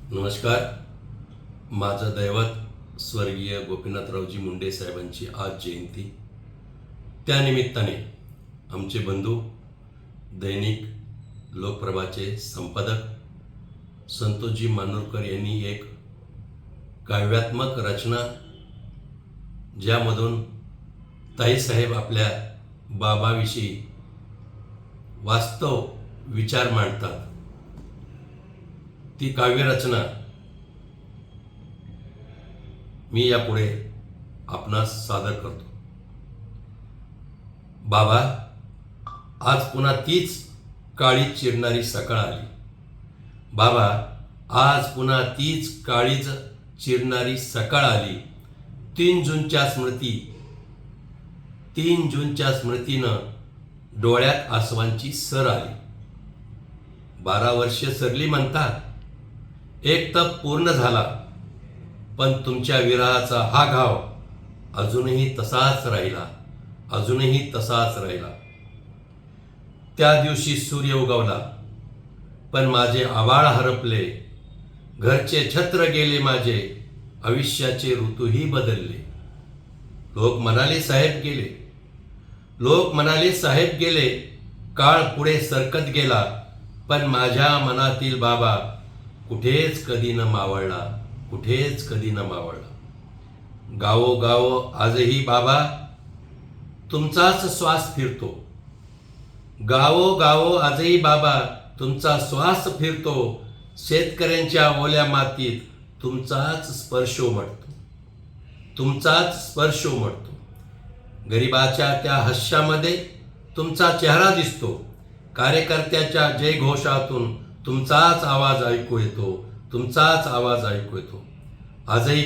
नमस्कार. माझं दैवत स्वर्गीय गोपीनाथरावजी मुंडे साहेबांची आज जयंती. त्यानिमित्ताने आमचे बंधू दैनिक लोकप्रभाचे संपादक संतोषजी मानूरकर यांनी एक काव्यात्मक रचना, ज्यामधून ताईसाहेब आपल्या बाबाविषयी वास्तव विचार मांडतात, ती काव्यरचना मी यापुढे आपणास सादर करतो. बाबा, आज पुन्हा तीच काळीच चिरणारी सकाळ आली. बाबा, आज पुन्हा तीच काळीच चिरणारी सकाळ आली. 3 जूनच्या स्मृतीनं डोळ्यात आसवांची सर आली. 12 वर्षे सरली म्हणतात, एक तप पूर्ण झाला, पण तुमच्या विरहाचा हा घाव अजूनही तसाच राहिला. त्या दिवशी सूर्य उगवला, पण माझे आभाळ हरपले. घरचे छत्र गेले माझे, आयुष्याचे ऋतूही बदलले. लोक म्हणाले साहेब गेले. काळ पुढे सरकत गेला, पण माझ्या मनातील बाबा कुठेच कधी न मावळला. गावोगाव आजही बाबा तुमचाच श्वास फिरतो. आजही बाबा तुमचा श्वास फिरतो. शेतकऱ्यांच्या ओल्या मातीत तुमचाच स्पर्श उमटतो. गरिबाच्या त्या हास्यामध्ये तुमचा चेहरा दिसतो. कार्यकर्त्याच्या जयघोषातून तुमचाच आवाज ऐकू येतो. आजही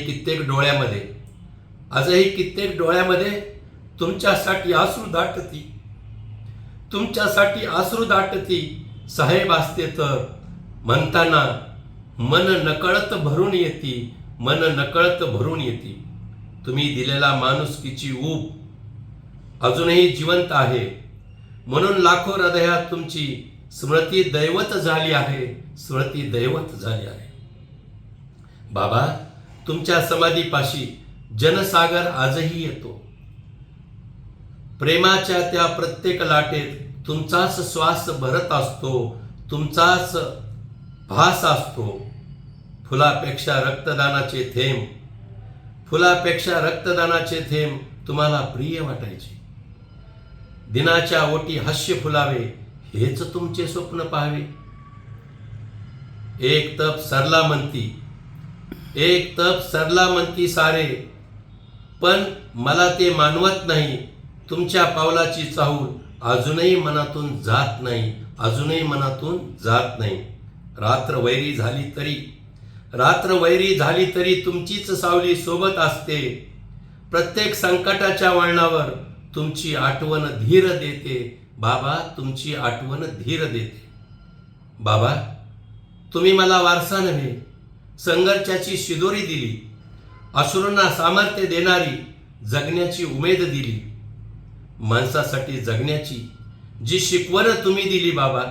कित्येक डोळ्यामध्ये तुमच्यासाठी आसरू दाटती. साहेब असते तर म्हणताना मन नकळत भरून येती. तुम्ही दिलेला माणुसकीची ऊब अजूनही जिवंत आहे, म्हणून लाखो हृदयात तुमची स्मृती दैवत झाली आहे. बाबा, तुमच्या समाधीपाशी जनसागर आजही येतो. प्रेमाच्या त्या प्रत्येक लाटेत तुमचाच श्वास भरत असतो. तुमचाच भास असतो. फुलापेक्षा रक्तदानाचे थेंब तुम्हाला प्रिय वाटायचे. दिनाच्या ओटी हास्य फुलावे, हेच तुमचे स्वप्न पाहावे. एक तप सरला म्हणती सारे, पण मला ते मानवत नाही. तुमच्या पावलाची चाहूल अजूनही मनातून जात नाही. रात्र वैरी झाली तरी तुमचीच सावली सोबत असते. प्रत्येक संकटाच्या वळणावर तुमची आठवण धीर देते. बाबा, बाबा, तुम्ही मला वारसा नव्हे, संघर्षाची शिदोरी दिली. अश्रूंना सामर्थ्य देणारी जगण्याची उमेद दिली. माणसासाठी जगण्याची जी शिकवण तुम्ही दिली बाबा,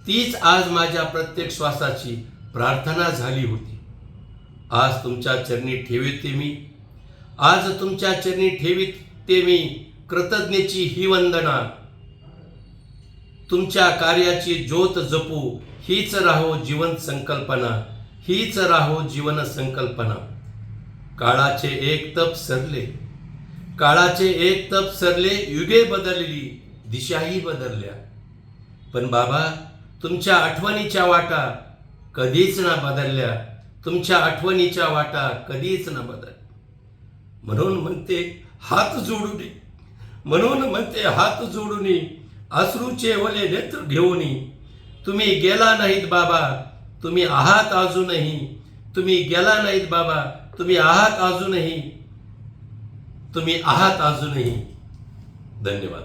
तीच आज माझ्या प्रत्येक श्वासाची प्रार्थना झाली होती. आज तुमच्या चरणी ठेवीते मी कृतज्ञतेची ही वंदना. तुमच्या कार्याची ज्योत जपू, हीच राहो जीवन संकल्पना. काळाचे एक तप सरले, युगे बदलली, दिशाही बदलल्या. पण बाबा, तुमच्या आठवणीच्या वाटा कधीच ना बदलल्या. म्हणून म्हणते हात जोडून अश्रूचे ओले नेत्र घेऊन. तुम्ही गेला नाहीत बाबा, तुम्ही आहात अजूनही. धन्यवाद.